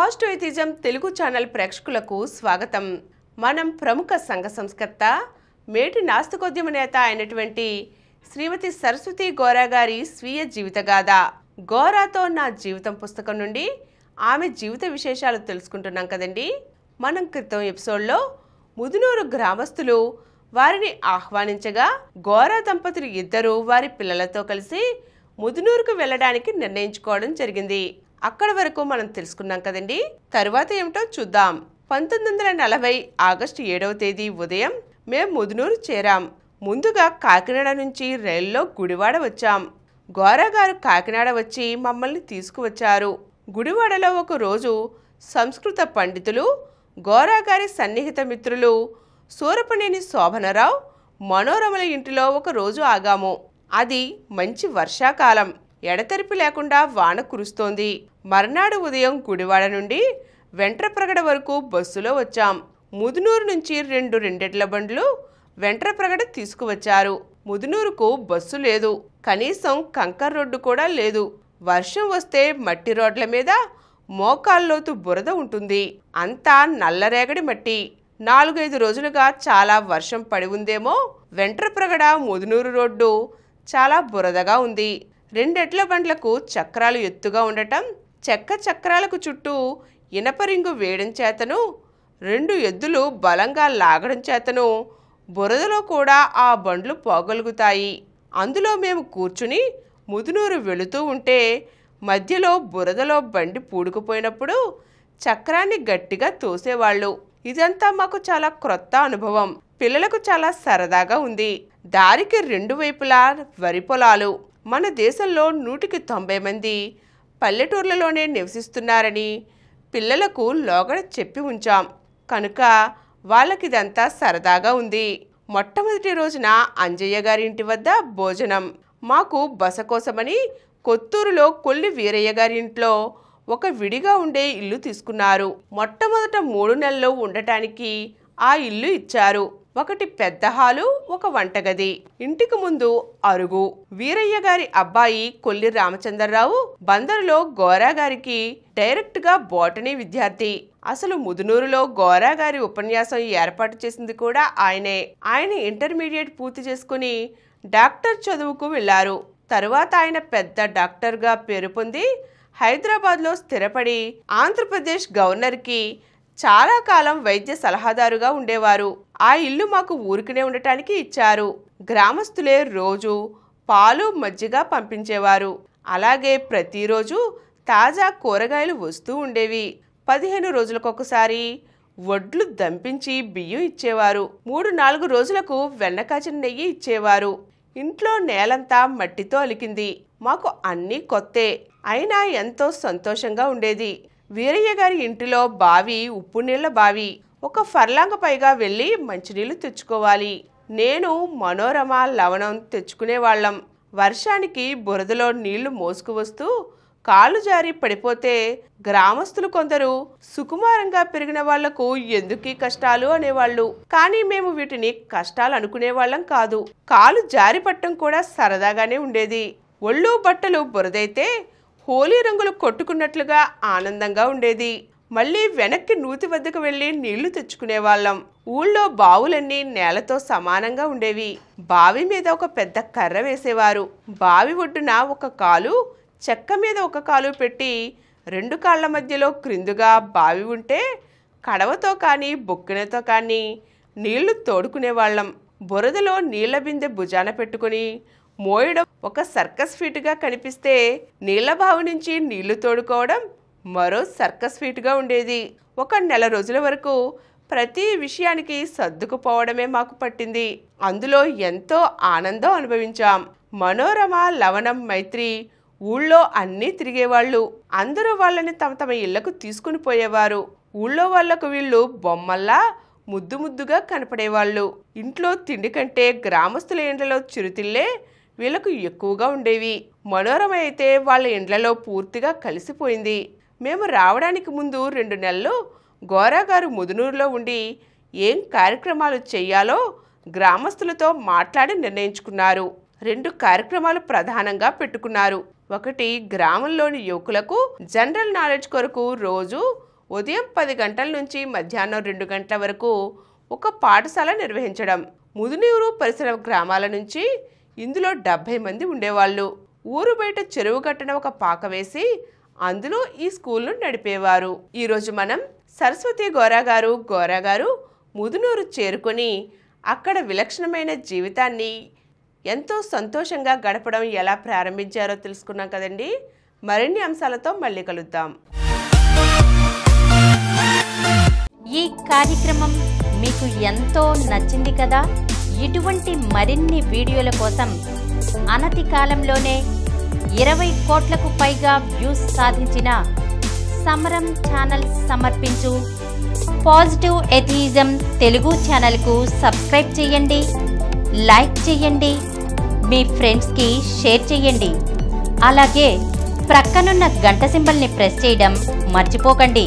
Positive atheism Telugu channel ప్రేక్షకులకు స్వాగతం. మనం ప్రముఖ సంఘ సంస్కర్త మేటి నాస్తికోద్యమ నేత అయినటువంటి శ్రీమతి సరస్వతి గోరా గారి స్వీయ జీవితగాథ గోరాతో నా జీవితం పుస్తకం నుండి ఆమె జీవిత విశేషాలు తెలుసుకుంటున్నాం కదండి. మనం క్రితం ఎపిసోడ్లో ముదునూరు గ్రామస్తులు వారిని ఆహ్వానించగా గోరా దంపతులు ఇద్దరు వారి పిల్లలతో కలిసి ముదునూరుకు వెళ్ళడానికి నిర్ణయించుకోవడం జరిగింది. అక్కడి వరకు మనం తెలుసుకున్నాం కదండి. తరువాత ఏమిటో చూద్దాం. 1940 ఆగస్టు 7వ తేదీ ఉదయం మేము ముదునూరు చేరాం. ముందుగా కాకినాడ నుంచి రైల్లో గుడివాడ వచ్చాం. గోరా గారు కాకినాడ వచ్చి మమ్మల్ని తీసుకువచ్చారు. గుడివాడలో ఒక రోజు సంస్కృత పండితులు, గోరా గారి సన్నిహిత మిత్రులు సూరపనేని శోభనరావు, మనోరమల ఇంటిలో ఒక రోజు ఆగాము. అది మంచి వర్షాకాలం. ఎడతెరిపి లేకుండా వాన కురుస్తోంది. మర్నాడు ఉదయం గుడివాడ నుండి వెంట్రప్రగడ వరకు బస్సులో వచ్చాం. ముదునూరు నుంచి రెండెడ్ల బండ్లు వెంట్రప్రగడ తీసుకువచ్చారు. ముదునూరుకు బస్సు లేదు, కనీసం కంకర్ రోడ్డు కూడా లేదు. వర్షం వస్తే మట్టి రోడ్ల మీద మోకాల్లోతు బురద ఉంటుంది. అంతా నల్లరేగడి మట్టి. 4-5 రోజులుగా చాలా వర్షం పడి ఉందేమో. వెంట్రప్రగడ ముదునూరు రోడ్డు చాలా బురదగా ఉంది. 2 ఎడ్ల బండ్లకు చక్రాలు ఎత్తుగా ఉండటం, చెక్క చక్రాలకు చుట్టూ ఇనప రింగు వేయడం చేతను, 2 ఎద్దులు బలంగా లాగడం చేతను బురదలో కూడా ఆ బండ్లు పోగలుగుతాయి. అందులో మేము కూర్చుని ముదునూరు వెళుతూ ఉంటే మధ్యలో బురదలో బండి పూడుకుపోయినప్పుడు చక్రాన్ని గట్టిగా తోసేవాళ్ళు. ఇదంతా మాకు చాలా క్రొత్త అనుభవం. పిల్లలకు చాలా సరదాగా ఉంది. దారికి 2 వైపులా వరి పొలాలు. మన దేశంలో 190 మంది పల్లెటూర్లలోనే నివసిస్తున్నారని పిల్లలకు లోగడ చెప్పి ఉంచాం కనుక వాళ్ళకిదంతా సరదాగా ఉంది. మొట్టమొదటి రోజున అంజయ్య గారి ఇంటి వద్ద భోజనం. మాకు బస కోసమని కొత్తూరులో కొల్లి వీరయ్య గారి ఇంట్లో ఒక విడిగా ఉండే ఇల్లు తీసుకున్నారు. మొట్టమొదట 3 నెలలు ఉండటానికి ఆ ఇల్లు ఇచ్చారు. ఒకటి పెద్ద హాలు, ఒక వంటగది, ఇంటికి ముందు అరుగు. వీరయ్య గారి అబ్బాయి కొల్లి రామచంద్రరావు బందరులో గోరా గారికి డైరెక్ట్ గా బోటనీ విద్యార్థి. అసలు ముదునూరులో గోరా గారి ఉపన్యాసం ఏర్పాటు చేసింది కూడా ఆయనే. ఆయన ఇంటర్మీడియట్ పూర్తి చేసుకుని డాక్టర్ చదువుకు వెళ్లారు. తరువాత ఆయన పెద్ద డాక్టర్గా పేరు పొంది హైదరాబాద్లో స్థిరపడి ఆంధ్రప్రదేశ్ గవర్నర్కి చాలా కాలం వైద్య సలహాదారుగా ఉండేవారు. ఆ ఇల్లు మాకు ఊరికనే ఉండటానికి ఇచ్చారు. గ్రామస్తులే రోజు పాలు మజ్జిగ పంపించేవారు. అలాగే ప్రతిరోజు తాజా కూరగాయలు వస్తూ ఉండేవి. 15 రోజులకొకసారి వడ్లు దంపించి బియ్యం ఇచ్చేవారు. 3-4 రోజులకు వెన్న కాచిన నెయ్యి ఇచ్చేవారు. ఇంట్లో నేలంతా మట్టితో అలికింది. మాకు అన్నీ కొత్తే, అయినా ఎంతో సంతోషంగా ఉండేది. వీరయ్య గారి ఇంటిలో బావి ఉప్పు నీళ్ల బావి. ఒక ఫర్లాంగ పైగా వెళ్ళి మంచినీళ్లు తెచ్చుకోవాలి. నేను, మనోరమ, లవణం తెచ్చుకునేవాళ్లం. వర్షానికి బురదలో నీళ్లు మోసుకు వస్తూ కాళ్ళు జారి పడిపోతే గ్రామస్తులు కొందరు సుకుమారంగా పెరిగిన వాళ్లకు ఎందుకీ కష్టాలు అనేవాళ్లు. కానీ మేము వీటిని కష్టాలు అనుకునేవాళ్లం కాదు. కాలు జారి పట్టడం కూడా సరదాగానే ఉండేది. ఒళ్ళు బట్టలు బురదైతే హోలీ రంగులు కొట్టుకున్నట్లుగా ఆనందంగా ఉండేది. మళ్ళీ వెనక్కి నూతి వద్దకు వెళ్లి నీళ్లు తెచ్చుకునేవాళ్లం. ఊళ్ళో బావులన్నీ నేలతో సమానంగా ఉండేవి. బావి మీద ఒక పెద్ద కర్ర వేసేవారు. బావి ఒడ్డున ఒక కాలు, చెక్క మీద ఒక కాలు పెట్టి 2 కాళ్ల మధ్యలో క్రిందుగా బావి ఉంటే కడవతో కానీ బొక్కినతో కానీ నీళ్లు తోడుకునేవాళ్లం. బురదలో నీళ్ల బిందె భుజాన పెట్టుకుని మోయడం ఒక సర్కస్ ఫీటుగా కనిపిస్తే నీళ్ల బావి నుంచి నీళ్లు తోడుకోవడం మరో సర్కస్ ఫీటుగా ఉండేది. 1 నెల రోజుల వరకు ప్రతి విషయానికి సర్దుకుపోవడమే మాకు పట్టింది. అందులో ఎంతో ఆనందం అనుభవించాం. మనోరమ, లవణం, మైత్రి ఊళ్ళో అన్నీ తిరిగేవాళ్ళు. అందరూ వాళ్ళని తమ తమ ఇళ్లకు తీసుకుని పోయేవారు. ఊళ్ళో వాళ్లకు వీళ్ళు బొమ్మల్లా ముద్దు ముద్దుగా కనపడేవాళ్ళు. ఇంట్లో తిండి కంటే గ్రామస్తుల ఇండ్లలో చిరుతిళ్లే వీళ్లకు ఎక్కువగా ఉండేవి. మనోరమ అయితే వాళ్ళ ఇండ్లలో పూర్తిగా కలిసిపోయింది. మేము రావడానికి ముందు 2 నెలలు గోరా గారు ముదునూరులో ఉండి ఏం కార్యక్రమాలు చెయ్యాలో గ్రామస్తులతో మాట్లాడి నిర్ణయించుకున్నారు. 2 కార్యక్రమాలు ప్రధానంగా పెట్టుకున్నారు. ఒకటి, గ్రామంలోని యువకులకు జనరల్ నాలెడ్జ్ కొరకు రోజు ఉదయం 10 గంటల నుంచి మధ్యాహ్నం 2 గంటల వరకు ఒక పాఠశాల నిర్వహించడం. ముదునూరు పరిసర గ్రామాల నుంచి ఇందులో 70 మంది ఉండేవాళ్ళు. ఊరు బయట చెరువు గట్టున ఒక పాక వేసి అందులో ఈ స్కూల్ను నడిపేవారు. ఈరోజు మనం సరస్వతి గోరా గారు ముదునూరు చేరుకొని అక్కడ విలక్షణమైన జీవితాన్ని ఎంతో సంతోషంగా గడపడం ఎలా ప్రారంభించారో తెలుసుకున్నాం కదండి. మరిన్ని అంశాలతో మళ్ళీ కలుద్దాం. ఈ కార్యక్రమం మీకు ఎంతో నచ్చింది కదా. ఇటువంటి మరిన్ని వీడియోల కోసం అనతి కాలంలోనే 20 కోట్లకు పైగా వ్యూస్ సాధించిన సమరం ఛానల్ సమర్పించు పాజిటివ్ ఎథియిజం తెలుగు ఛానల్కు సబ్స్క్రైబ్ చేయండి, లైక్ చేయండి, మీ ఫ్రెండ్స్కి షేర్ చేయండి. అలాగే ప్రక్కనున్న గంట సింబల్ని ప్రెస్ చేయడం మర్చిపోకండి.